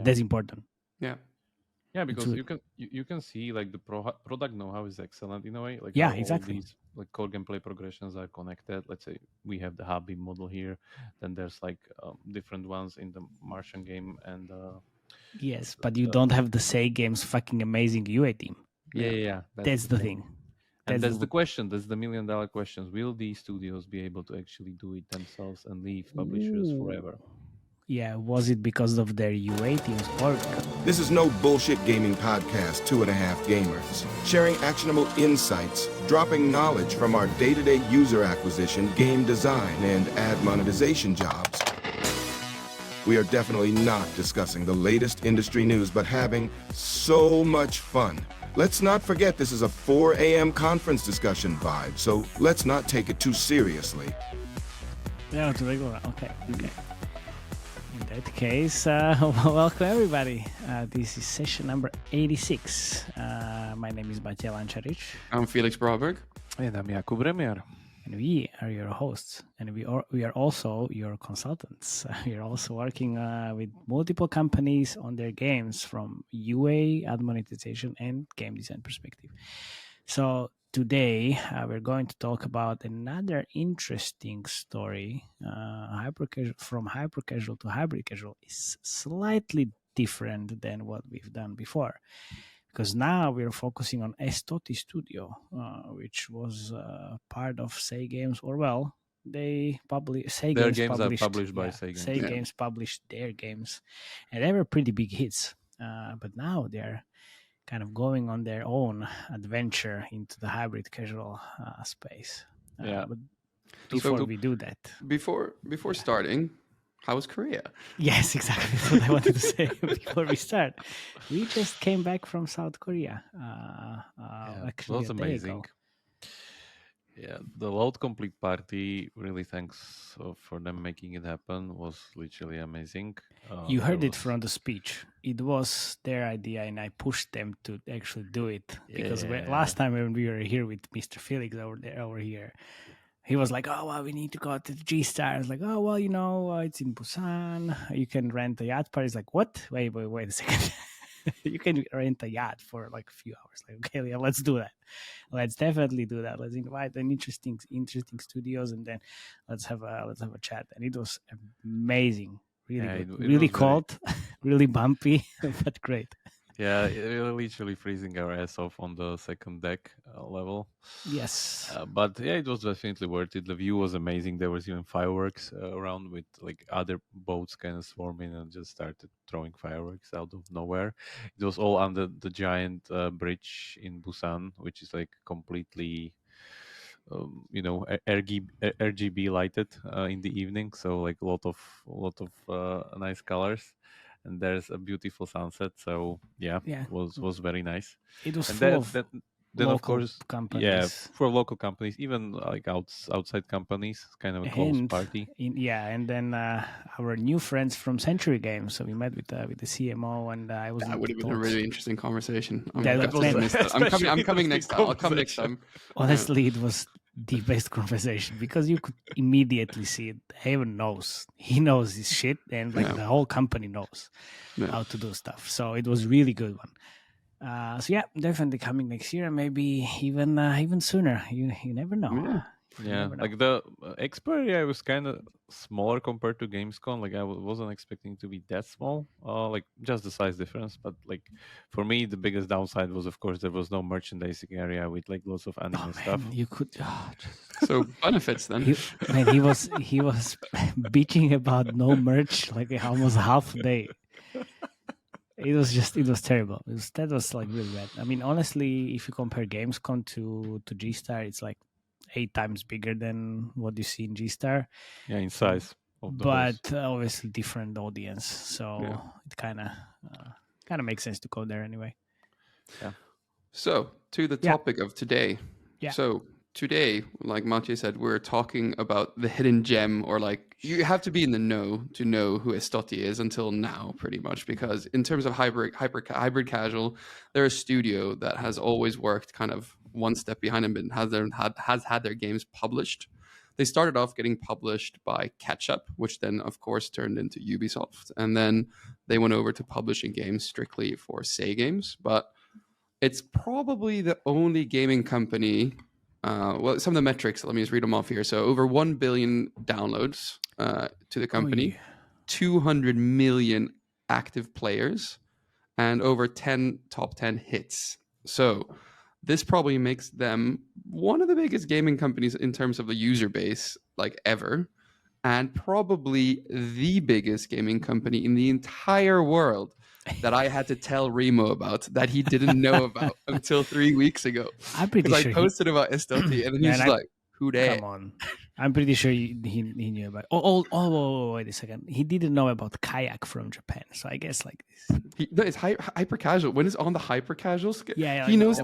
That's important. Yeah, because you can see like the product know-how is excellent in a way. Like Yeah, how exactly. all these like core gameplay progressions are connected. Let's say we have the hobby model here, then there's like different ones in the Martian game, and yes, but you don't have the Say Games fucking amazing UA team. yeah. That's the thing. And that's the question. That's the $1,000,000 question. Will these studios be able to actually do it themselves and leave publishers forever? Yeah, was it because of their UA teams or This is no bullshit gaming podcast, 2.5 Gamers. Sharing actionable insights, dropping knowledge from our day-to-day user acquisition, game design, and ad monetization jobs. We are definitely not discussing the latest industry news, but having so much fun. Let's not forget this is a 4 a.m. conference discussion vibe, so let's not take it too seriously. Yeah, it's regular. Okay. In that case, welcome everybody. This is session number 86. My name is Matej Lančarič. I'm Felix Braberg. And I'm Jakub Remiar. And we are your hosts. And we are also your consultants. We are also working with multiple companies on their games from UA, ad monetization, and game design perspective. So today we're going to talk about another interesting story. From Hypercasual to Hybridcasual is slightly different than what we've done before, because now we're focusing on Estoty Studio, which was part of Say Games, or well, they publish their games are published by Say Games. Say Games published their games, and they were pretty big hits. But now they're kind of going on their own adventure into the hybrid casual space. But before we do that, before starting, how was Korea? Yes, exactly. That's what I wanted to say before we start. We just came back from South Korea. Actually, it was amazing. Yeah, the Load Complete party, really thanks for them making it happen, was literally amazing. You heard it from the speech. It was their idea, and I pushed them to actually do it. Because last time when we were here with Mr. Felix over here, he was like, oh, well, we need to go to the G-Star. I was like, oh, well, it's in Busan. You can rent a yacht party. He's like, what? Wait a second. You can rent a yacht for like a few hours. Like, okay, yeah, let's do that. Let's definitely do that. Let's invite an interesting studios, and then let's have a chat. And it was amazing. Really good. Really cold, really bumpy, but great. Yeah, literally freezing our ass off on the second deck level. Yes. But yeah, it was definitely worth it. The view was amazing. There was even fireworks around with like other boats kind of swarming and just started throwing fireworks out of nowhere. It was all under the giant bridge in Busan, which is like completely, RGB lighted in the evening. So like a lot of nice colors. And there's a beautiful sunset, so it was very nice. It was then of course companies. For local companies, even like outside companies, kind of a close party. And then our new friends from Century Games. So we met with the CMO, and I was. That would have been a really interesting conversation. I'm coming next time. I'll come next time. Honestly, it was the best conversation because you could immediately see it. Haven knows. He knows his shit, and the whole company knows how to do stuff. So it was really good one. Definitely coming next year, maybe even sooner. You never know. Yeah, like the Expo area was kind of smaller compared to Gamescom. Like I wasn't expecting to be that small. Like just the size difference. But like for me, the biggest downside was, of course, there was no merchandising area with like lots of anime stuff. You could. So benefits then. He was bitching about no merch like almost half a day. It was terrible. That was like really bad. I mean, honestly, if you compare Gamescom to G-Star, it's like 8 times bigger than what you see in G-Star. Yeah, in size. But obviously different audience. So it kind of makes sense to go there anyway. Yeah. So to the topic of today. Yeah. So today, like Matej said, we're talking about the hidden gem, or like you have to be in the know to know who Estoty is until now, pretty much, because in terms of hybrid casual, they're a studio that has always worked kind of one step behind them and has had their games published. they started off getting published by Ketchup, which then, of course, turned into Ubisoft. And then they went over to publishing games strictly for Say Games. But it's probably the only gaming company. Well, some of the metrics, let me just read them off here. So over 1 billion downloads to the company, 200 million active players, and over 10 top 10 hits. So this probably makes them one of the biggest gaming companies in terms of the user base, like ever, and probably the biggest gaming company in the entire world that I had to tell Remo about that he didn't know about until 3 weeks ago. I'm pretty Because sure I posted about Estoty, and then he's like, "Who that?" Come on. I'm pretty sure he knew about. Wait a second. He didn't know about kayak from Japan. So I guess like this. No, it's hyper-casual. When it's on the hyper-casual scale, Yeah, he knows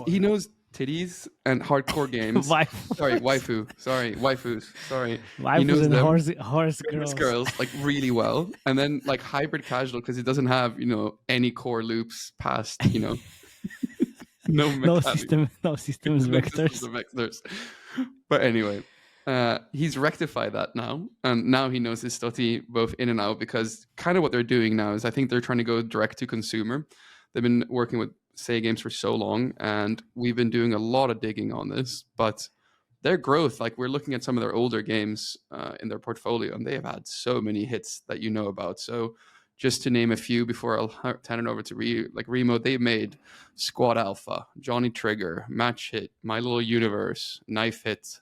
titties and hardcore games. Waifus. Sorry, waifus. Sorry. He knows and horse girls like really well. And then like hybrid casual, because it doesn't have, any core loops past, no systems vectors. But anyway, he's rectified that now, and now he knows his Estoty both in and out, because kind of what they're doing now is I think they're trying to go direct to consumer. They've been working with Say Games for so long, and we've been doing a lot of digging on this, but their growth, like we're looking at some of their older games in their portfolio, and they have had so many hits that you know about. So just to name a few before I'll turn it over to Remo, they made Squad Alpha, Johnny Trigger, Match Hit, My Little Universe, Knife Hit,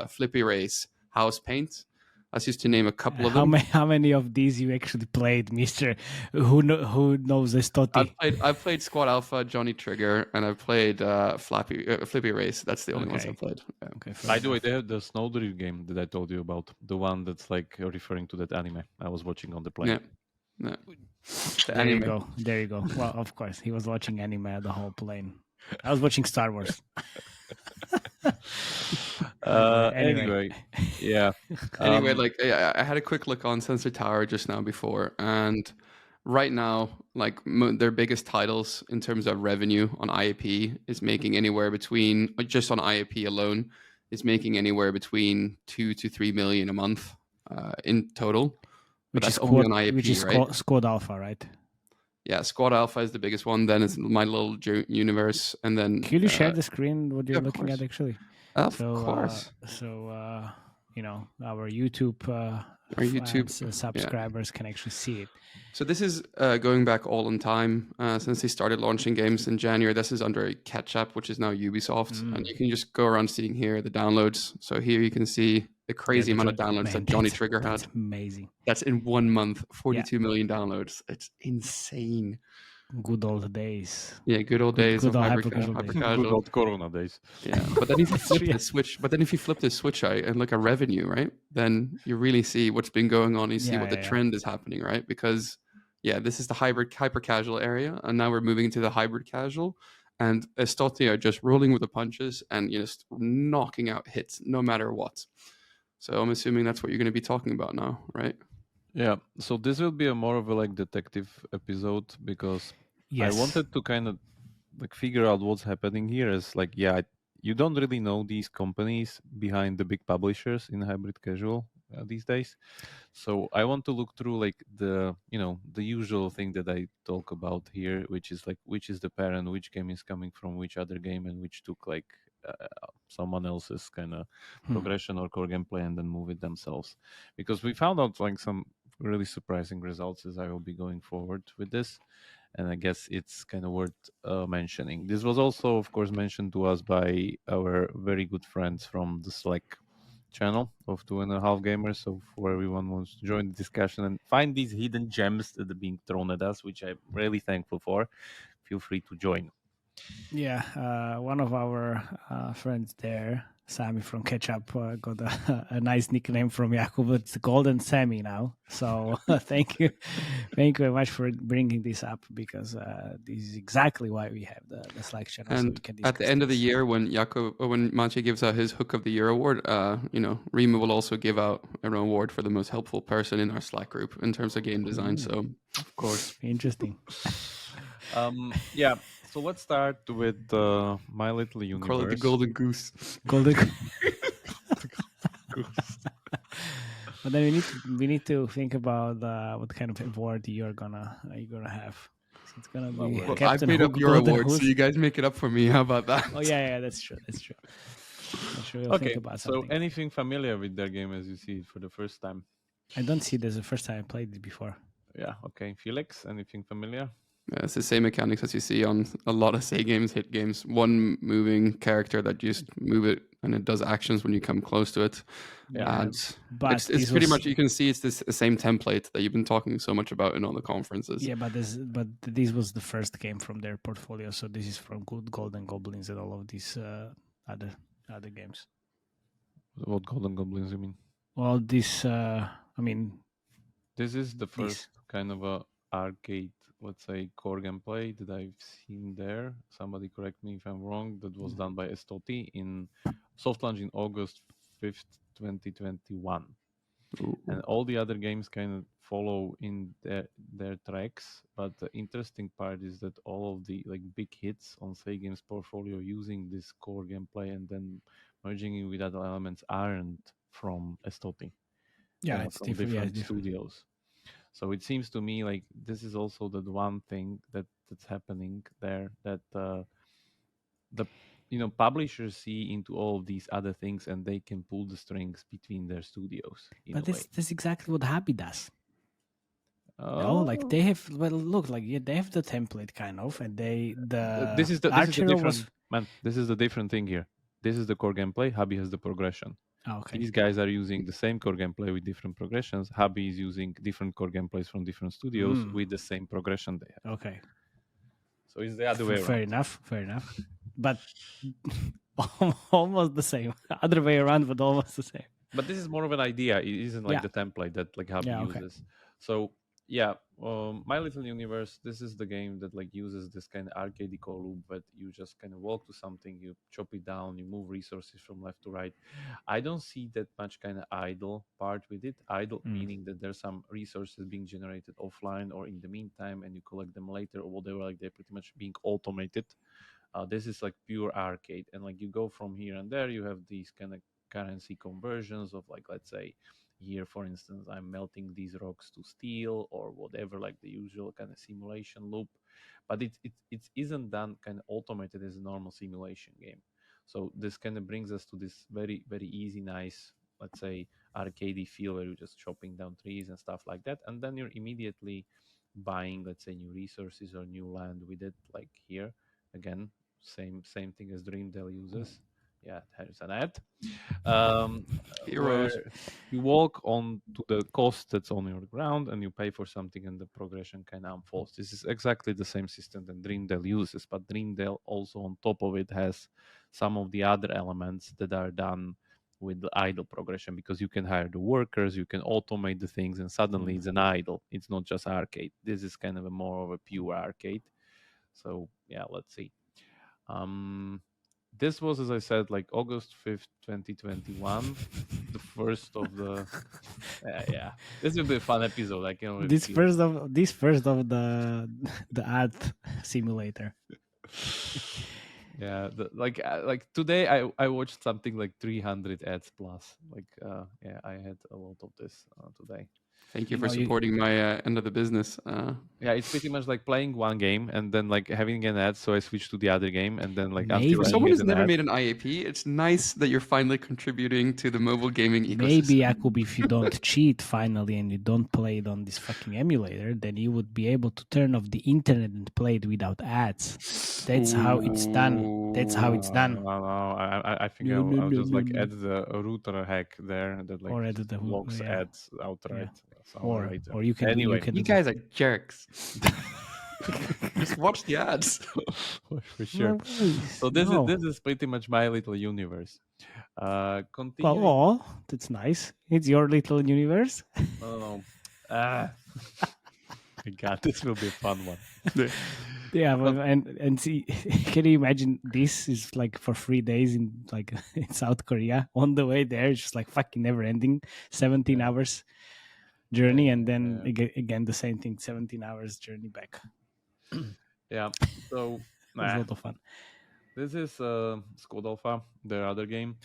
Flippy Race, House Paint. That's just to name a couple of them. How many of these you actually played, Mister? Who knows Estoty? I've played Squad Alpha, Johnny Trigger, and I've played Flippy Race. That's the only ones I've played. Yeah. Okay, by the way, they have the Snowdrift game that I told you about, the one that's like referring to that anime I was watching on the plane. Yeah. There you go. Well, of course, he was watching anime the whole plane. I was watching Star Wars. Anyway, yeah. I had a quick look on Sensor Tower just now before, and right now, like their biggest titles in terms of revenue on IAP is making anywhere between, just on IAP alone, is making anywhere between 2 to 3 million a month in total. Which is Squad Alpha, right? Yeah, Squad Alpha is the biggest one. Then it's My Little Universe, and then. Can you share the screen? What you're looking at, actually? Of course. Our YouTube, subscribers can actually see it. So this is going back all in time since they started launching games in January. This is under Ketchup, which is now Ubisoft, and you can just go around seeing here the downloads. So here you can see the crazy amount of downloads that Johnny Trigger had. That's amazing. That's in 1 month, 42 million downloads. It's insane. Good old days. Yeah, good old days of Hypercasual. Good old Corona days. Yeah, but then if you flip the switch out and look at revenue, right, then you really see what's been going on. You see what the trend is happening, right? Because this is the hyper-casual area, and now we're moving into the hybrid casual. And Estoty are just rolling with the punches and just knocking out hits no matter what. So I'm assuming that's what you're going to be talking about now, right? Yeah. So this will be a more of a detective episode, because I wanted to kind of figure out what's happening here. Is you don't really know these companies behind the big publishers in hybrid casual these days. So I want to look through the the usual thing that I talk about here, which is which is the parent, which game is coming from which other game, and which took someone else's kind of progression or core gameplay and then move it themselves. Because we found out some really surprising results as I will be going forward with this, and I guess it's kind of worth mentioning. This was also, of course, mentioned to us by our very good friends from the Slack channel of 2.5 Gamers. So for everyone who wants to join the discussion and find these hidden gems that are being thrown at us, which I'm really thankful for, feel free to join. Yeah, one of our friends there, Sammy from Ketchup, got a nice nickname from Jakub. It's Golden Sammy now. So thank you very much for bringing this up, because this is exactly why we have the Slack channel. And so at the end of the year, when Matej gives out his Hook of the Year award, Rima will also give out an award for the most helpful person in our Slack group in terms of game design. So of course, interesting. Yeah. So let's start with My Little Universe. Call it the Golden Goose. Golden Goose. But then we need to think about what kind of award you're gonna have. So it's gonna be Well, I've Captain made up Hook, your Golden award, so Hoose. you guys make it up for me. How about that? Oh yeah, that's true. That's true. I'm sure we'll think Okay, about so something. anything familiar with their game as you see it for the first time? I don't see this the first time I played it before. Yeah, okay. Felix, anything familiar? Yeah, it's the same mechanics as you see on a lot of say games, hit games. One moving character that you just move it and it does actions when you come close to it. Yeah, And but it's pretty much, you can see it's this same template that you've been talking so much about in all the conferences. Yeah, but this was the first game from their portfolio, so this is from Good Golden Goblins and all of these other games. What Golden Goblins you mean? Well, this I mean, this is the first kind of a arcade, let's say, core gameplay that I've seen there. Somebody correct me if I'm wrong. That was done by Estoty in Softlaunch in August 5th, 2021. Ooh. And all the other games kind of follow in their tracks, but the interesting part is that all of the like big hits on Say Games portfolio using this core gameplay and then merging it with other elements aren't from Estoty. yeah, They are it's from different. different Yeah, it's different. studios. So it seems to me like this is also the one thing that's happening there, that the publishers see into all of these other things and they can pull the strings between their studios in But a way. this exactly what Happy does. Oh, like they have, well, look, like they have the template kind of, and this is the Archero different was man. This is the different thing here. This is the core gameplay. Hubby has the progression. okay. These guys are using the same core gameplay with different progressions. Hubby is using different core gameplays from different studios with the same progression they have. Okay, So it's the other way around. fair enough. But almost the same. Other way around, but almost the same. But this is more of an idea. It isn't like Yeah. the template that like Hubby Yeah, okay. uses. So yeah, My Little Universe. This is the game that like uses this kind of arcade loop, but you just kind of walk to something, you chop it down, you move resources from left to right. I don't see that much kind of idle part with it. Idle meaning that there's some resources being generated offline or in the meantime, and you collect them later or whatever. Like they're pretty much being automated. This is like pure arcade, and like you go from here and there. You have these kind of currency conversions of like, let's say here for instance I'm melting these rocks to steel or whatever, like the usual kind of simulation loop, but it isn't done kind of automated as a normal simulation game. So this kind of brings us to this very very easy, nice, let's say arcadey feel where you're just chopping down trees and stuff like that, and then you're immediately buying, let's say, new resources or new land with it, like here again, same thing as Dreamdale uses. Yeah, there's an ad. Where Heroes. you walk on to the cost that's on your ground and you pay for something and the progression kind of unfolds. This is exactly the same system that Dreamdale uses, but Dreamdale also on top of it has some of the other elements that are done with the idle progression, because you can hire the workers, you can automate the things, and suddenly it's an idle. It's not just arcade. This is kind of a more of a pure arcade. So yeah, let's see. This was, as I said, like August 5th, 2021, the first of the yeah. This will be a fun episode. I can already This feel first of the ad simulator. yeah, like today I watched something like 300 ads plus. Like yeah, I had a lot of this today. Thank you for supporting my end of the business. Yeah, it's pretty much like playing one game and then like having an ad, so I switch to the other game and then like Maybe. until For I someone get who's an never ad. made an IAP, it's nice that you're finally contributing to the mobile gaming ecosystem. Maybe, Jakub, if you don't cheat finally and you don't play it on this fucking emulator, then you would be able to turn off the internet and play it without ads. That's how it's done. That's how it's done. I think No, I'll just like no. add the router hack there that like Or add the blocks yeah. ads outright. Or you can anyway. You guys are jerks. Just watch the ads. For sure. So this is pretty much My Little Universe. Continuing. Well, that's nice. It's your little universe. No. My God, this will be a fun one. Yeah, and see, can you imagine this is like for 3 days in like in South Korea? On the way there, it's just like fucking never ending, 17 hours journey, and then again the same thing, 17 hours journey back. Yeah, so it's a lot of fun. This is Squad Alpha, their other game.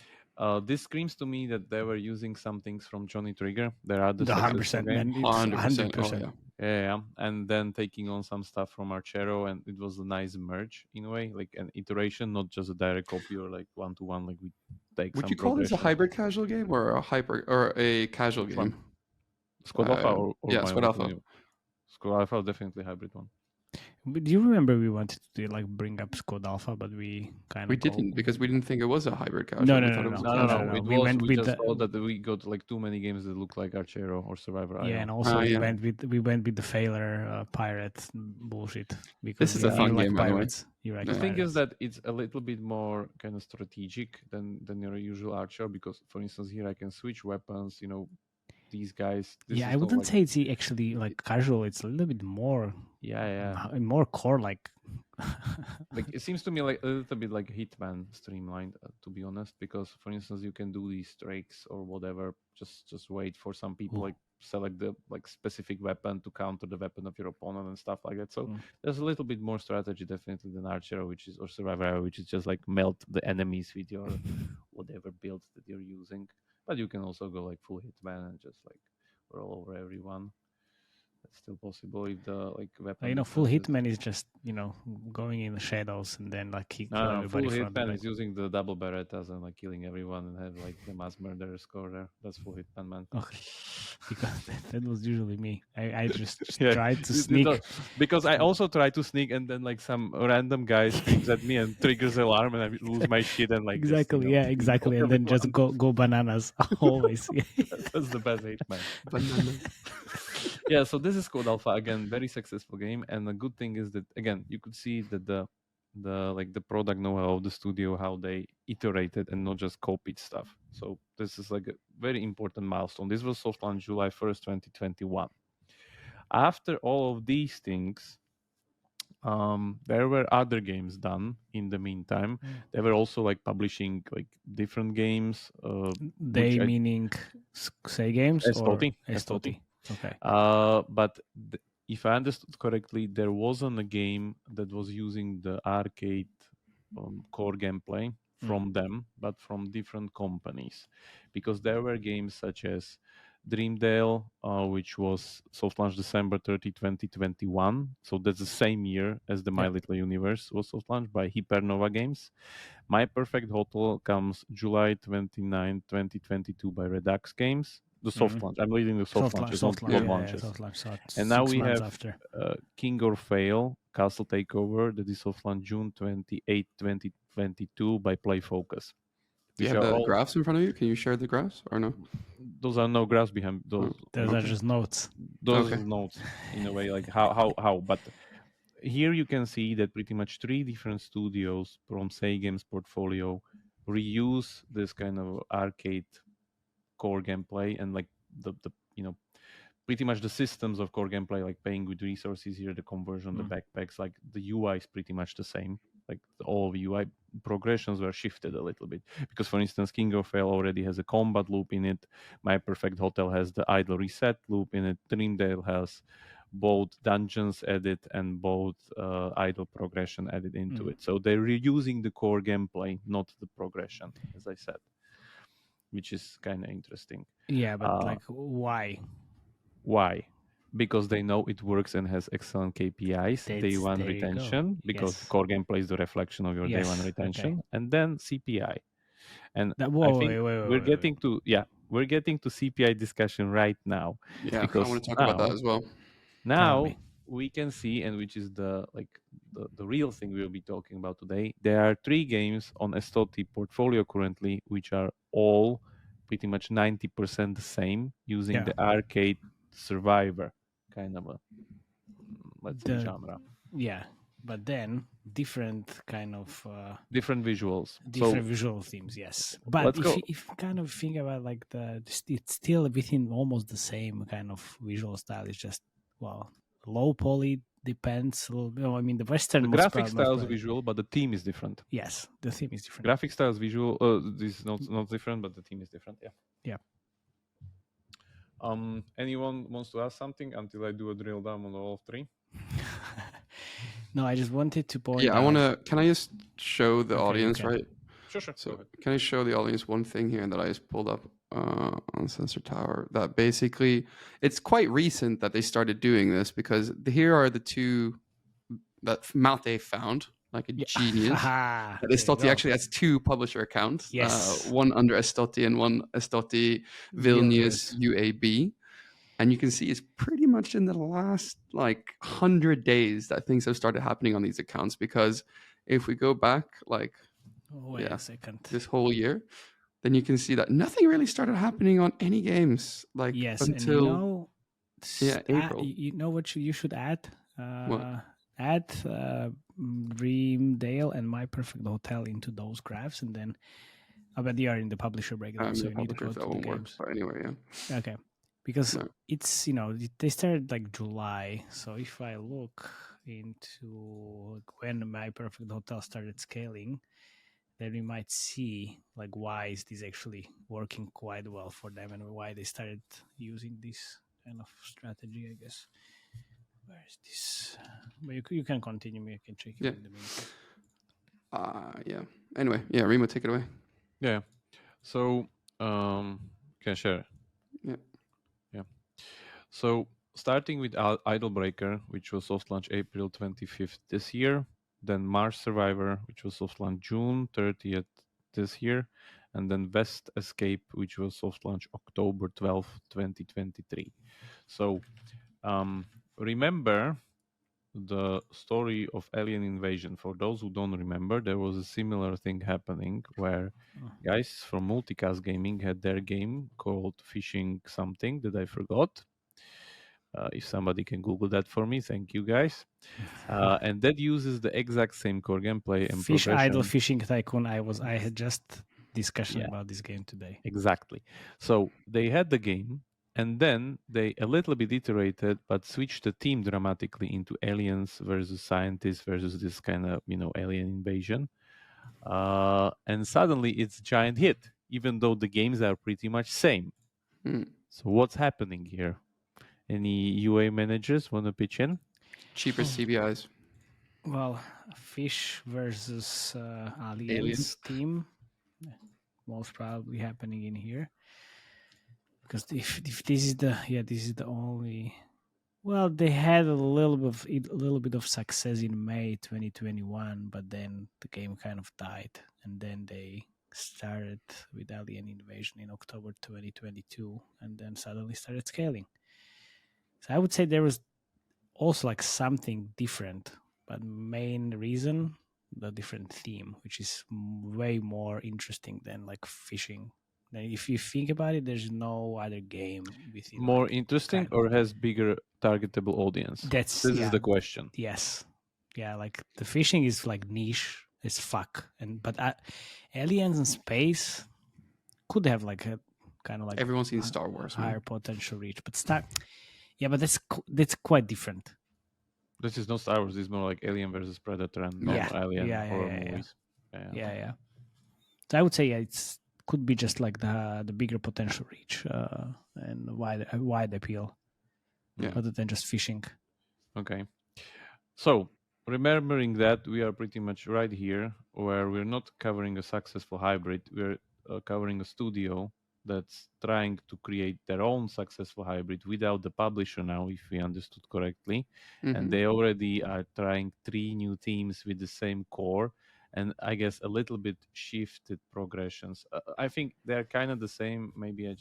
This screams to me that they were using some things from Johnny Trigger. There are the The successful 100%, game. man. It's 100%. 100%. Oh, yeah. Yeah, and then taking on some stuff from Archero, and it was a nice merge in a way, like an iteration, not just a direct copy or like one-to-one. Like we take Would some you call this a progression. hybrid casual game or a casual Which game? one? Squad Alpha or yeah, my Squad Alpha. Squad Alpha, definitely hybrid one. But do you remember we wanted to like bring up Squad Alpha, but we kind of didn't because we didn't think it was a hybrid casual. No, we no, thought no, it was no. a No. casual. It We was. went We with just the- thought that we got like too many games that look like Archero or Survivor. Yeah, IO. and also we yeah. went with the failure pirate bullshit because This is a fun like game, by the way. pirates. You like The thing pirates. is that it's a little bit more kind of strategic than your usual Archer, because for instance here I can switch weapons. You know, these guys. This Yeah, is I not wouldn't like, say it's actually like casual. It's a little bit more, more core like. like it seems to me like a little bit like Hitman streamlined, to be honest, because for instance you can do these streaks or whatever, just wait for some people, like select the like specific weapon to counter the weapon of your opponent and stuff like that. So there's a little bit more strategy definitely than Archer, or Survivor, which is just like melt the enemies with your whatever builds that you're using. But you can also go like full Hitman and just like roll over everyone. That's still possible if the like weapon. Full Hitman is just going in the shadows and then like kill everybody full from the Hitman back. is using the double Berettas and like killing everyone and have like the mass murderer score there. That's full Hitman, man. Okay, because that was usually me. I just tried to sneak. Because I also try to sneak and then like some random guy screams at me and triggers the alarm and I lose my shit and like exactly, exactly, and then just go bananas always. That's the best Hitman. Banana. Yeah, so this is Code Alpha again, very successful game, and the good thing is that again you could see that the product know-how of the studio, how they iterated and not just copied stuff. So this is like a very important milestone. This was soft launch July 1st, 2021. After all of these things, there were other games done in the meantime. They were also like publishing like different games. They meaning say games Estoty. or Estoty. Okay. But if I understood correctly, there wasn't a game that was using the arcade core gameplay from them, but from different companies, because there were games such as Dreamdale, which was soft launched December 30, 2021. So that's the same year as the My Little Universe was soft launched by Hypernova Games. My Perfect Hotel comes July 29, 2022 by Redux Games. The soft launch. I'm leading the soft launches, not launches. Soft launch. So and now we have after. King or Fail, Castle Takeover, that is soft launch June 28, 2022 by Play Focus. Do you have the graphs in front of you? Can you share the graphs or no? Those are no graphs behind those. Those are just notes. Those are notes in a way, like how. But here you can see that pretty much 3 different studios from Say Games portfolio reuse this kind of arcade core gameplay and like the pretty much the systems of core gameplay, like paying with resources here, the conversion, the backpacks, like the UI is pretty much the same. Like all the UI progressions were shifted a little bit, because for instance King of Fail already has a combat loop in it. My Perfect Hotel has the idle reset loop in it. Dreamdale has both dungeons added and both idle progression added into it. So they're reusing the core gameplay, not the progression, as I said, which is kind of interesting. Yeah, but like why? Because they know it works and has excellent KPIs, day one retention, because core gameplay is the reflection of your day one retention, and then CPI. And I think we're getting to CPI discussion right now. Yeah, because I want to talk about that as well. Now we can see, and which is the real thing we'll be talking about today. There are 3 games on Estoty portfolio currently, which are all pretty much 90% the same, using the arcade Survivor kind of a, let's say, genre. Yeah, but then different kind of different visuals, visual themes. Yes, but if you kind of think about like it's still within almost the same kind of visual style. It's just low poly, depends a little bit. I mean, the Western graphic style is visual, but the theme is different. Yes, the theme is different. Graphic style is visual. This is not different, but the theme is different. Yeah. Anyone wants to ask something until I do a drill down on all 3? No, I just wanted to point. Yeah, I want to. Can I just show the audience, right? Sure. Go So ahead. can I show the audience one thing here that I just pulled up on Sensor Tower? That basically, it's quite recent that they started doing this, because here are the two that matej found, like a genius. Haha, That there you Estoty go. actually has two publisher accounts. Yes. One under Estoty and one Estoty Vilnius UAB. And you can see it's pretty much in the last like 100 days that things have started happening on these accounts, because if we go back like Wait a second. this whole year, then you can see that nothing really started happening on any games like Yes, until and you know, April. you know what you should add? What? Add Dreamdale and My Perfect Hotel into those graphs, and then I bet they are in the publisher breakdown, so The you need to publisher, go that to the won't work. games. But anyway, yeah. Okay, because No. it's they started like July, so if I look into when My Perfect Hotel started scaling, then we might see like why is this actually working quite well for them and why they started using this kind of strategy, I guess. Where is this? But you can continue. You can check it Yeah. in the meantime. Yeah. Anyway, yeah, Remo, take it away. Yeah. So, can I share? Yeah. So, starting with Idlebreaker, which was soft launch April 25th this year, then Mars Survivor, which was soft launch June 30th this year, and then West Escape, which was soft launch October 12th, 2023. So, remember the story of alien invasion. For those who don't remember, there was a similar thing happening where guys from Multicast Gaming had their game called Fishing something that I forgot. If somebody can Google that for me, thank you guys. And that uses the exact same core gameplay and Fish progression. Idol Fishing Tycoon. I had just discussion Yeah. about this game today. Exactly. So they had the game, and then they a little bit iterated, but switched the team dramatically into aliens versus scientists versus this kind of alien invasion. And suddenly it's a giant hit, even though the games are pretty much same. So what's happening here? Any UA managers want to pitch in? Cheapest CBIs. Well, Fish versus Aliens team, most probably happening in here. Because if this is the only, well, they had a little bit of success in May 2021, but then the game kind of died, and then they started with Alien Invasion in October 2022, and then suddenly started scaling. So I would say there was also like something different, but main reason the different theme, which is way more interesting than like fishing. If you think about it, there's no other game within More like, interesting kind of, or has bigger targetable audience? this is the question. Yes, yeah, like the fishing is like niche as fuck, but aliens in space could have like a kind of like Everyone's seen Star Wars, man. higher potential reach, but yeah, but that's quite different. This is not Star Wars. This is more like Alien versus Predator and normal Alien horror movies. Yeah. So I would say it's could be just like the bigger potential reach and wide appeal, other than just fishing. Okay. So remembering that, we are pretty much right here where we're not covering a successful hybrid. We're covering a studio that's trying to create their own successful hybrid without the publisher now, if we understood correctly. And they already are trying 3 new teams with the same core, and I guess a little bit shifted progressions. I think they're kind of the same. Maybe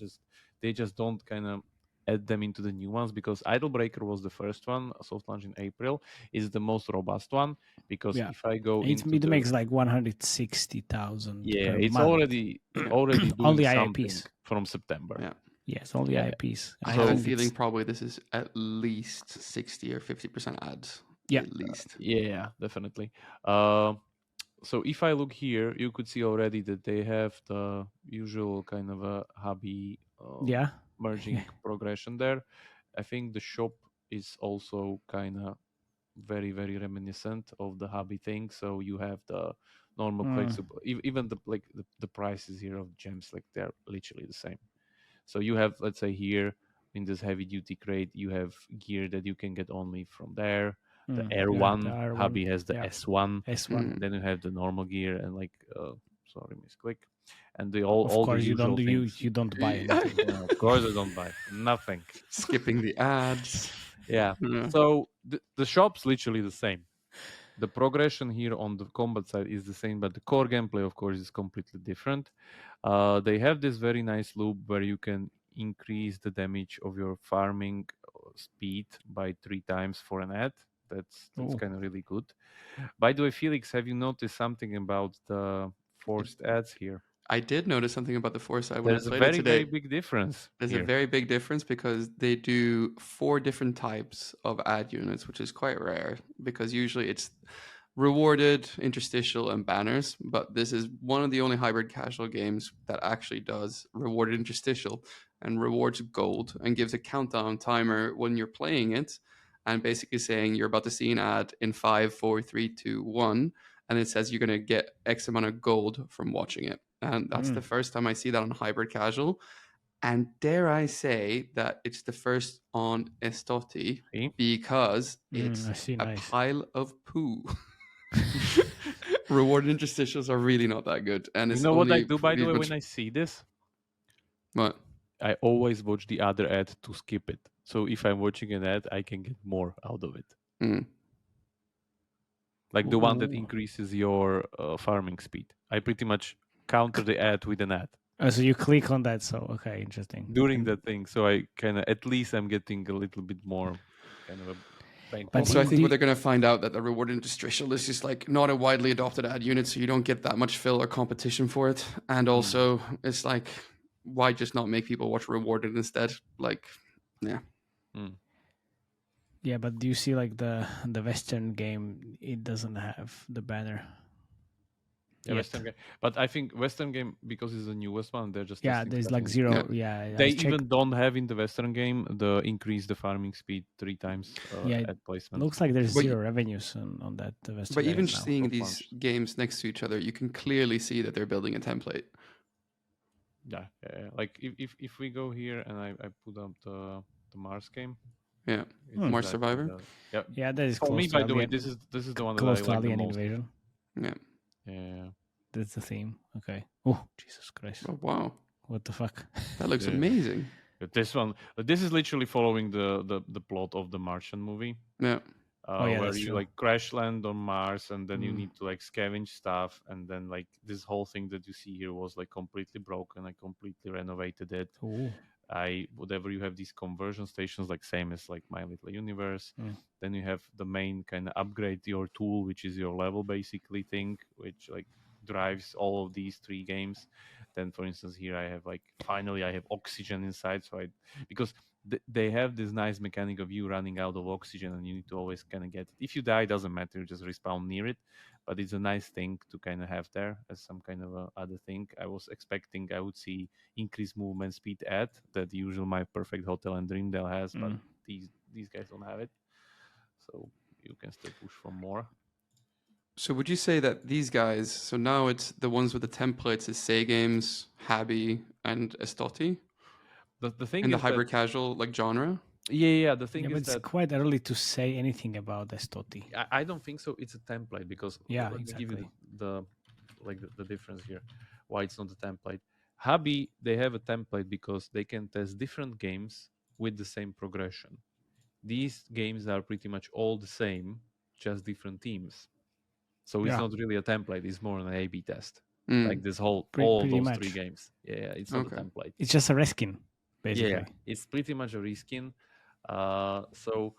they just don't kind of add them into the new ones, because Idlebreaker was the first one, soft launch in April, is the most robust one, because if I go into it makes like 160,000 per it's month. already doing only something IPs from September. Yes, only IPs. I have a feeling probably this is at least 60 or 50% ads. Yeah, at least. Yeah, definitely. So if I look here, you could see already that they have the usual kind of a hobby merging progression there. I think the shop is also kind of very, very reminiscent of the hobby thing. So you have the normal flexible, even the prices here of gems, like they're literally the same. So you have, let's say here in this heavy duty crate, you have gear that you can get only from there. The R1 hobby has the S1. S1. Then you have the normal gear and like sorry, misclick. And all Of the course, you usual don't things. you don't buy anything. No, of course I don't buy nothing. Skipping the ads. Yeah. Yeah. So the shop's literally the same. The progression here on the combat side is the same, but the core gameplay, of course, is completely different. They have this very nice loop where you can increase the damage of your farming speed by 3 times for an ad. That's Ooh. kind of really good. By the way, Felix, have you noticed something about the forced ads here? I did notice something about the foresight when There's I a played it very, today. very big difference. There's here. a very big difference because they do 4 different types of ad units, which is quite rare because usually it's rewarded, interstitial, and banners. But this is one of the only hybrid casual games that actually does rewarded interstitial and rewards gold and gives a countdown timer when you're playing it and basically saying you're about to see an ad in 5, 4, 3, 2, 1. And it says you're going to get X amount of gold from watching it. And that's the first time I see that on hybrid casual. And dare I say that it's the first on Estoty because it's nice. pile of poo. Rewarded interstitials are really not that good. And it's You know what I only do, by the pretty way, much... when I see this? What? I always watch the other ad to skip it. So if I'm watching an ad, I can get more out of it. Mm. Like the one that increases your farming speed. I pretty much counter the ad with an ad. Oh, so you click on that. So, okay, interesting. During that thing. So I kind of, at least I'm getting a little bit more kind of a bang. But So I think what they're going to find out that the rewarded interstitial is just like not a widely adopted ad unit, so you don't get that much fill or competition for it. And also, it's like, why just not make people watch rewarded instead? Like, yeah. Yeah, but do you see like the Western game? It doesn't have the banner. Yeah, Western game. But I think Western game, because it's the newest one, they're just there's like zero. Yeah, they even don't have in the Western game the increase the farming speed 3 times at placement. Looks like there's zero revenues on that Western. But even now. seeing these games next to each other, you can clearly see that they're building a template. Yeah. Like if we go here and I put up the Mars game. Yeah, Mars Survivor. Yeah, that is for close me. To By the way, Alien. this is the one close that to I like the Alien most. Invasion. Yeah. That's the theme. Okay. Oh, Jesus Christ! Oh, wow. What the fuck? That looks amazing. This one, this is literally following the plot of the Martian movie. Yeah. Where you like crash land on Mars and then you need to like scavenge stuff, and then like this whole thing that you see here was like completely broken. I completely renovated it. Ooh. Whatever you have these conversion stations, like same as like My Little Universe. Then you have the main kind of upgrade your tool, which is your level basically thing, which like drives all of these 3 games. Then for instance here I have like finally I have oxygen inside, so because they have this nice mechanic of you running out of oxygen and you need to always kind of get it. If you die, doesn't matter, you just respawn near it, but it's a nice thing to kind of have there as some kind of a other thing. I was expecting I would see increased movement speed ad that the usual My Perfect Hotel and Dreamdale has, but these guys don't have it, so you can still push for more. So would you say that these guys, so now it's the ones with the templates is Say Games, Habby, and Estoty? The thing in is the hybrid casual like genre? Yeah. The thing is it's that quite early to say anything about Estoty. I don't think so. It's a template because let me give you the difference here. Why it's not a template. Hubby, they have a template because they can test different games with the same progression. These games are pretty much all the same, just different teams. So it's not really a template. It's more an A/B test. Like this all those much. 3 games. Yeah, it's not a template. It's just a reskin, basically. Yeah, it's pretty much a reskin. So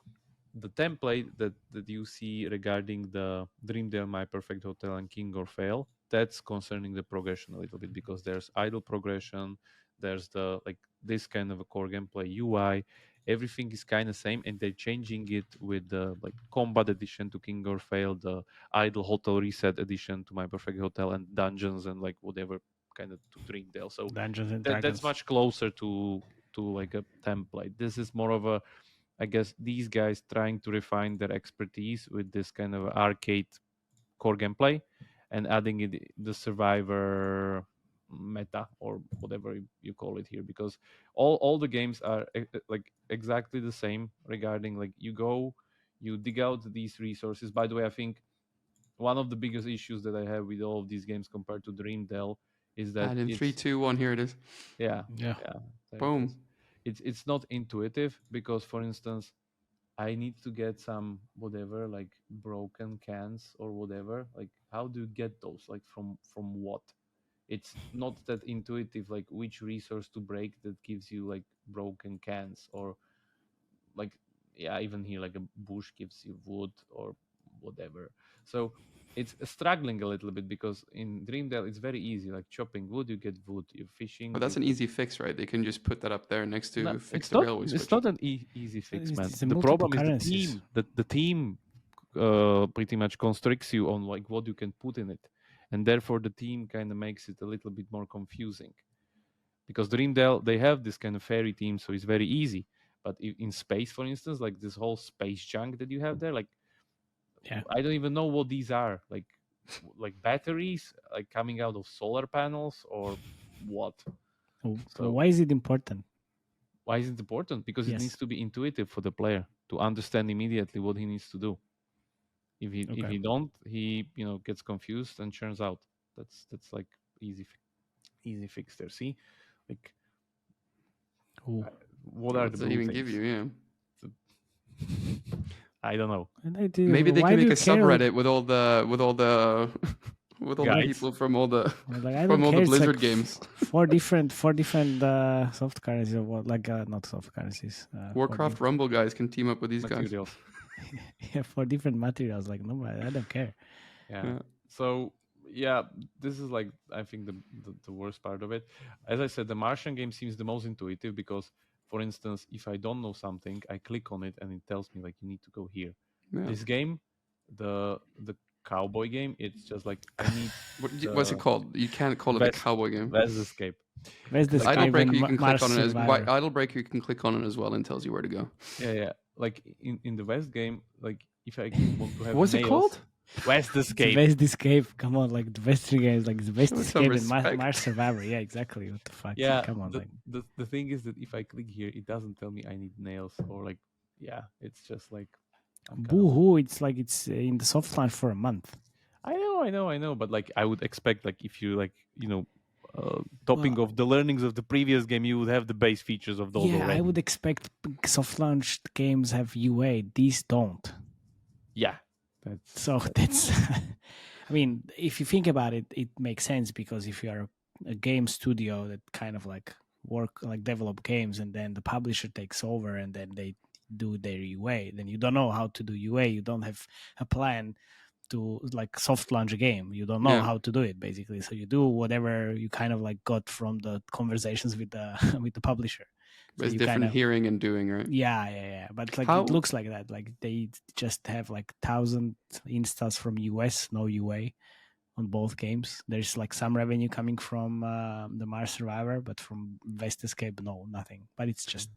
the template that you see regarding the Dreamdale, My Perfect Hotel, and King or Fail, that's concerning the progression a little bit, because there's idle progression, there's the like this kind of a core gameplay UI. Everything is kind of same, and they're changing it with the like combat edition to King or Fail, the idle hotel reset edition to My Perfect Hotel, and dungeons and like whatever kind of to Dreamdale. So dungeons and that's much closer to like a template. This is more of a, I guess, these guys trying to refine their expertise with this kind of arcade core gameplay and adding it the survivor meta or whatever you call it here, because all the games are like exactly the same regarding like you go, you dig out these resources. By the way, I think one of the biggest issues that I have with all of these games compared to Dreamdale is that And in it's 3, 2, 1, here it is. yeah. Yeah. There it Boom. is. It's not intuitive because, for instance, I need to get some whatever, like broken cans or whatever. Like, how do you get those? Like, from what? It's not that intuitive. Like, which resource to break that gives you like broken cans, or like, yeah, even here, like a bush gives you wood or whatever. So it's struggling a little bit because in Dreamdale it's very easy. Like chopping wood, you get wood. You're fishing. But that's an easy fix, right? They can just put that up there next to No, fix the railway switch. it's not an easy fix, man. It's a The multiple problem is the currencies. team. The team pretty much constricts you on like what you can put in it, and therefore the team kind of makes it a little bit more confusing. Because Dreamdale, they have this kind of fairy team, so it's very easy. But in space, for instance, like this whole space junk that you have there, like Yeah. I don't even know what these are. Like batteries, like coming out of solar panels, or what? So why is it important? Why is it important? Because it Yes. needs to be intuitive for the player to understand immediately what he needs to do. If he don't, he gets confused and churns out. That's like easy fix there. See, like what are the Does it blue even things? give you? Yeah. I don't know. Maybe they can make a subreddit with all the Guys. people from all the like, from all the It's Blizzard like games. four different soft currencies or what? Like not soft currencies. Warcraft Rumble guys can team up with these materials. Yeah, for different materials. Like no, I don't care. Yeah. So yeah, this is like I think the worst part of it. As I said, the Martian game seems the most intuitive because, for instance, if I don't know something, I click on it and it tells me like you need to go here. Yeah. This game, the cowboy game, it's just like I need. What's it called? You can't call it a cowboy game. West Escape. Idlebreaker, you can click on it as Idlebreaker, you can click on it as well and tells you where to go. Yeah. Like in the West game, like if I want to have what's nails, it called? West Escape. West Escape. Come on, like the Western games, like the West Escape and Mars Survivor. Yeah, exactly. What the fuck? Yeah. Come on. The thing is that if I click here, it doesn't tell me I need nails or like. Yeah, it's just like. Boo hoo! It's like it's in the Softlaunch for a month. I know. But like I would expect, like if you like topping of the learnings of the previous game, you would have the base features of those already. I would expect Softlaunch games have UA. These don't. Yeah. That's. I mean, if you think about it, it makes sense because if you are a game studio that kind of like develop games and then the publisher takes over and then they do their UA, then you don't know how to do UA. You don't have a plan to like soft launch a game. You don't know how to do it basically. So you do whatever you kind of like got from the conversations with the publisher. So it's different hearing and doing, right? Yeah. But like it looks like that. Like they just have like 1,000 installs from US, no UA on both games. There's like some revenue coming from the Mars Survivor, but from West Escape, no, nothing. But it's just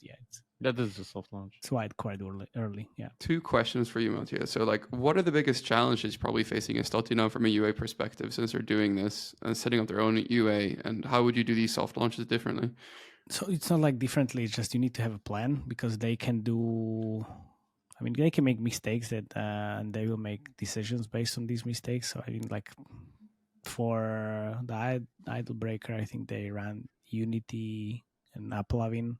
that is a soft launch. It's quite early. Yeah. 2 questions for you, Matej. So like, what are the biggest challenges probably facing Estoty now from a UA perspective since they're doing this and setting up their own UA? And how would you do these soft launches differently? So it's not like differently. It's just you need to have a plan because they can do. I mean, they can make mistakes that, and they will make decisions based on these mistakes. So I mean, like for the Idlebreaker, I think they ran Unity and Applavin,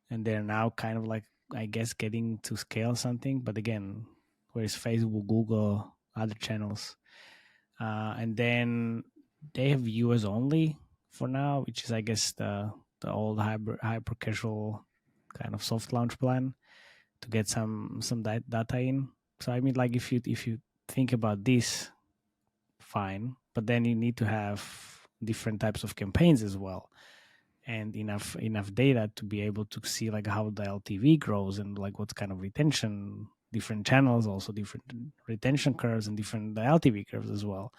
and they're now kind of like, I guess, getting to scale something. But again, where's Facebook, Google, other channels, and then they have US only for now, which is, I guess, the old Hypercasual kind of soft launch plan to get some data in. So I mean, like if you think about this, fine, but then you need to have different types of campaigns as well, and enough data to be able to see like how the LTV grows and like what kind of retention, different channels, also different retention curves and different LTV curves as well.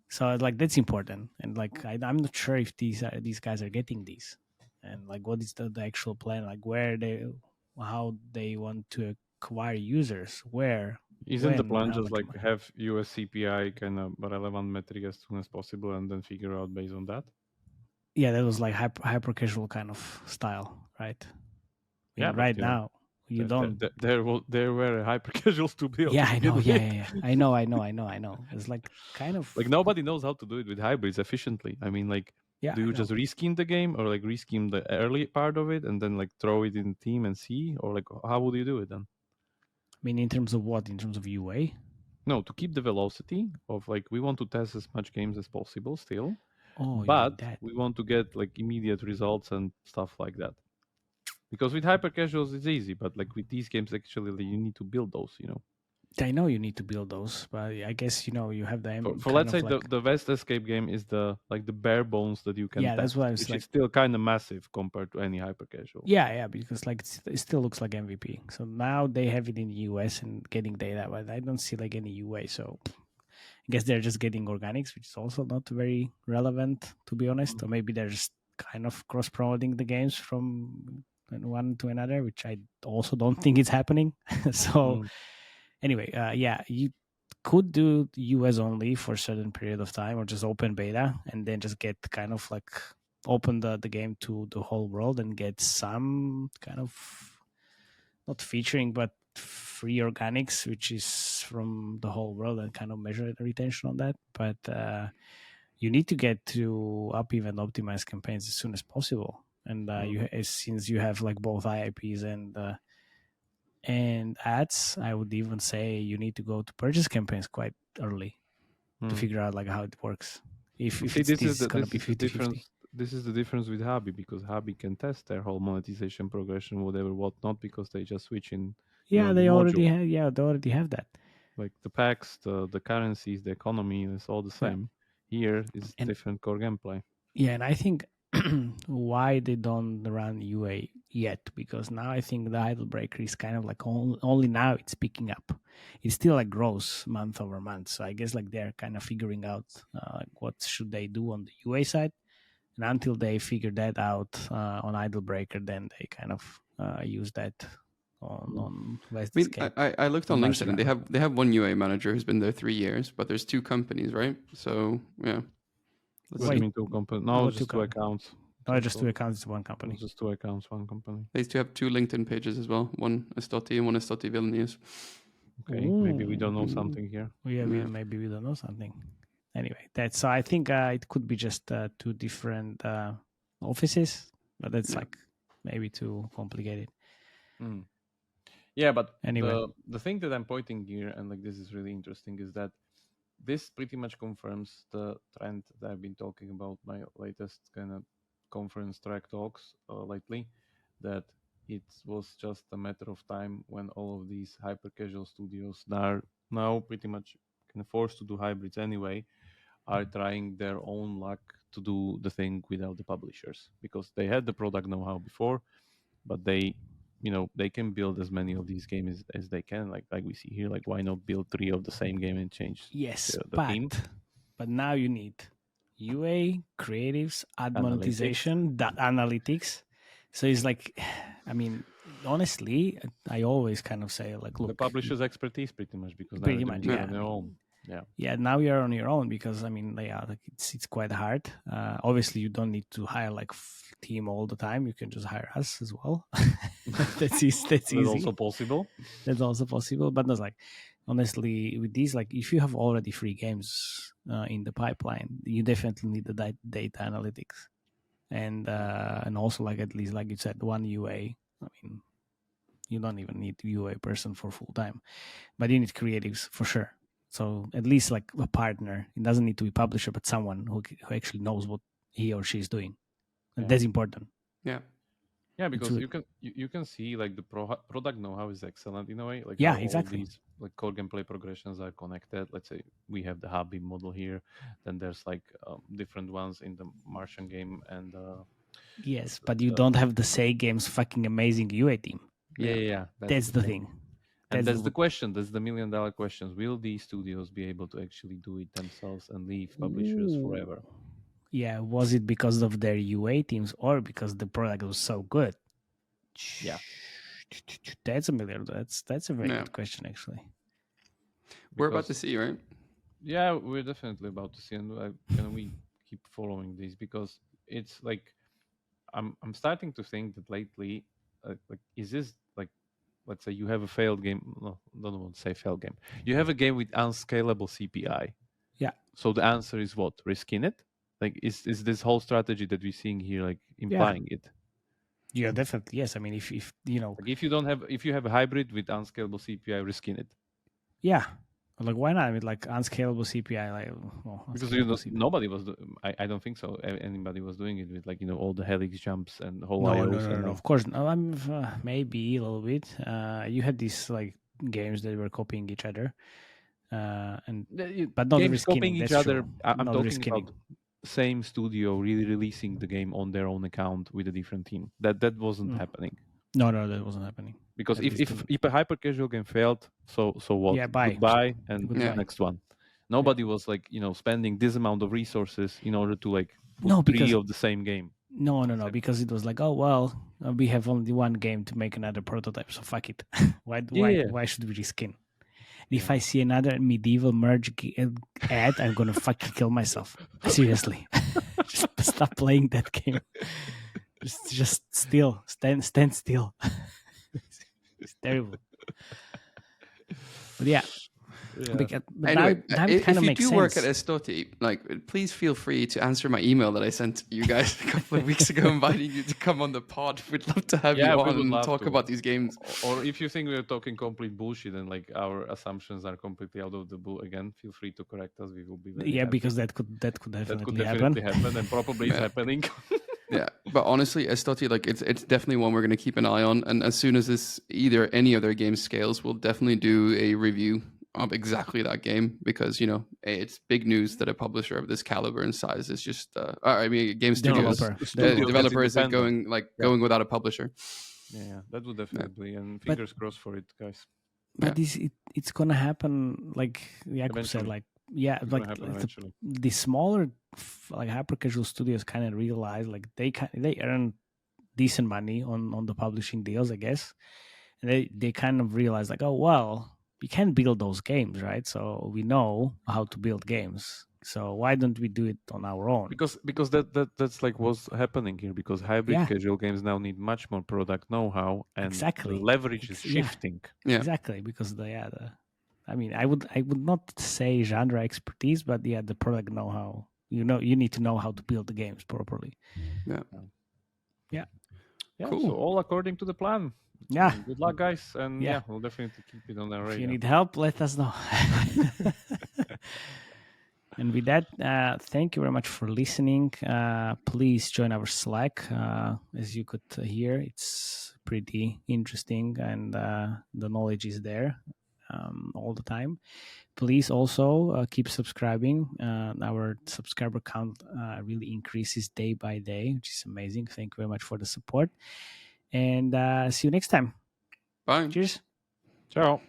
So like that's important, and like I'm not sure if these guys are getting these, and like what is the actual plan, like how they want to acquire users, where. Isn't the plan just like have US CPI kind of relevant metric as soon as possible and then figure out based on that? Yeah, that was like hyper casual kind of style, right? Yeah, right now, You don't. There were hypercasuals to build. Yeah, to I know. begin with. Yeah. I know. It's like kind of Like nobody knows how to do it with hybrids efficiently. I mean, like, yeah. do I you know. just reskin the game, or like reskin the early part of it and then like throw it in team and see, or like how would you do it then? I mean, in terms of what? In terms of UA? No, to keep the velocity of like we want to test as much games as possible still, Oh, you mean but that? we want to get like immediate results and stuff like that. Because with hyper casuals it's easy, but like with these games actually like, you need to build those, you know. I know you need to build those, but I guess you have them For kind let's of say like the West Escape game is the like the bare bones that you can yeah. That's test, what I was which is like. still kind of massive compared to any hyper casual. Yeah, because like it still looks like MVP. So now they have it in the US and getting data, but I don't see like any UA. So I guess they're just getting organics, which is also not very relevant to be honest. Or maybe they're just kind of cross promoting the games from one to another, which I also don't think is happening. So Mm. anyway, yeah, you could do US only for a certain period of time or just open beta and then just get kind of like open the game to the whole world and get some kind of not featuring but free organics which is from the whole world and kind of measure the retention on that. But you need to get to up even optimized campaigns as soon as possible. And since you have like both IIPs and ads, I would even say you need to go to purchase campaigns quite early to figure out like how it works. If See, it's this is this the gonna this be is the 50-50. difference. This is the difference with Hobby, because Hobby can test their whole monetization progression, whatever, whatnot, because they just switch in, Yeah, the they already module. have. Yeah, they already have that. Like the packs, the currencies, the economy is all the Yeah, same. Here is and different core gameplay. yeah, and I think why they don't run UA yet because now I think the idle breaker is kind of like only now it's picking up. It still like grows month over month. So I guess like they're kind of figuring out what should they do on the UA side, and until they figure that out on idle breaker, then they kind of use that on West I mean, Escape. I looked on on LinkedIn and Marshall. they have one UA manager who's been there 3 years, but there's two companies, right? So yeah, let's What do you Wait, see. mean two companies? No, what just two accounts. No, just two accounts, one company. Just two accounts, one company. They used to have two LinkedIn pages as well, one Estoty and one Estoty Vilnius. Okay, maybe we don't know Ooh. something here. Yeah, Yeah. maybe we don't know something. Anyway, that's so I think it could be just two different offices, but that's Yeah. like maybe too complicated. Mm. Yeah, but Anyway, the thing that I'm pointing here, and like this is really interesting, is that this pretty much confirms the trend that I've been talking about my latest kind of conference track talks lately, that it was just a matter of time when all of these hyper casual studios that are now pretty much kind of forced to do hybrids anyway are trying their own luck to do the thing without the publishers, because they had the product know-how before, but they they can build as many of these games as they can, like we see here. Like, why not build 3 of the same game and change yes, the theme? but now you need UA, creatives, ad Analytics. monetization, analytics. So it's like, I mean, honestly, I always kind of say like, look, The publisher's expertise pretty much, because now pretty you're much, doing it yeah. on your own. Yeah. Yeah, now you're on your own because I mean, yeah, like it's quite hard. Obviously, you don't need to hire like team all the time. You can just hire us as well. That's easy. That's easy. Also possible. That's also possible. But that's like, honestly, with these, like, if you have already free games in the pipeline, you definitely need the data analytics, and also like at least like you said, one UA. I mean, you don't even need UA person for full time, but you need creatives for sure. So at least like a partner. It doesn't need to be publisher, but someone who actually knows what he or she is doing, and Yeah. that's important. Yeah. Yeah, because you can see like the product know-how is excellent in a way. Like Yeah, how exactly. all these like core gameplay progressions are connected. Let's say we have the hobby model here, then there's like different ones in the Martian game, and yes, but you don't have the Say Games fucking amazing UA team. yeah. That's the thing. And that's the question. That's the $1,000,000 question. Will these studios be able to actually do it themselves and leave publishers forever? Yeah, was it because of their UA teams or because the product was so good? Yeah, that's a very good question, actually. We're about to see, right? Yeah, we're definitely about to see, and can we keep following these, because it's like I'm starting to think that lately, like, is this like let's say you have a failed game. No, don't want to say failed game. You have a game with unscalable CPI. Yeah. So the answer is what? Reskin it? Like, is this whole strategy that we're seeing here like implying it? Yeah, definitely. Yes. I mean, if you know, like if you have a hybrid with unscalable CPI, reskin it. Yeah. Like, why not? I mean, like, unscalable CPI, like, Because CPI. nobody was. I don't think so. Anybody was doing it with, like, all the helix jumps and whole No, IOs. no. Of course, no. I'm maybe a little bit. You had these like games that were copying each other, and but not games copying reskinning. each That's other. true. I'm Not talking reskinning. about same studio really releasing the game on their own account with a different team. That wasn't happening. No, that wasn't happening. Because if a hyper-casual game failed, so what? Yeah, bye. Goodbye, and Goodbye. next one. Nobody was like, spending this amount of resources in order to like put No, three because- of the same game. No, because it was like, oh well, we have only one game to make another prototype, so fuck it. Why should we reskin? If I see another medieval merge ad, I'm gonna fucking kill myself. Seriously, just stop playing that game. Just still stand still. It's terrible. But yeah. But anyway, now it kind of if makes you do sense. work at Estoty, like, please feel free to answer my email that I sent you guys a couple of weeks ago, inviting you to come on the pod. We'd love to have you on and talk about these games. Or if you think we're talking complete bullshit and like our assumptions are completely out of the blue, again, feel free to correct us. We will be very happy. Because that could definitely happen, and probably is happening. Yeah, but honestly, Estoty, like, it's definitely one we're going to keep an eye on, and as soon as any of their games scales, we'll definitely do a review of exactly that game, because it's big news that a publisher of this caliber and size is just game studios developers are going without a publisher. Yeah, that would definitely, and fingers crossed for it, guys. But it's gonna happen, like Jakub said, like the smaller like hyper-casual studios kind of realize like they earn decent money on the publishing deals, I guess, and they kind of realize like, oh well, we can build those games, right? So we know how to build games. So why don't we do it on our own? Because that's like what's happening here. Because hybrid casual games now need much more product know-how, and the leverage is shifting. Yeah. Exactly, because I mean, I would not say genre expertise, but the product know-how. You need to know how to build the games properly. Yeah. Cool. So all according to the plan. Yeah. Good luck, guys, and we'll definitely keep it on our radar. If you need help, let us know. And with that, thank you very much for listening. Please join our Slack. As you could hear, it's pretty interesting, and the knowledge is there all the time. Please also keep subscribing. Our subscriber count really increases day by day, which is amazing. Thank you very much for the support. And see you next time. Bye. Cheers. Ciao.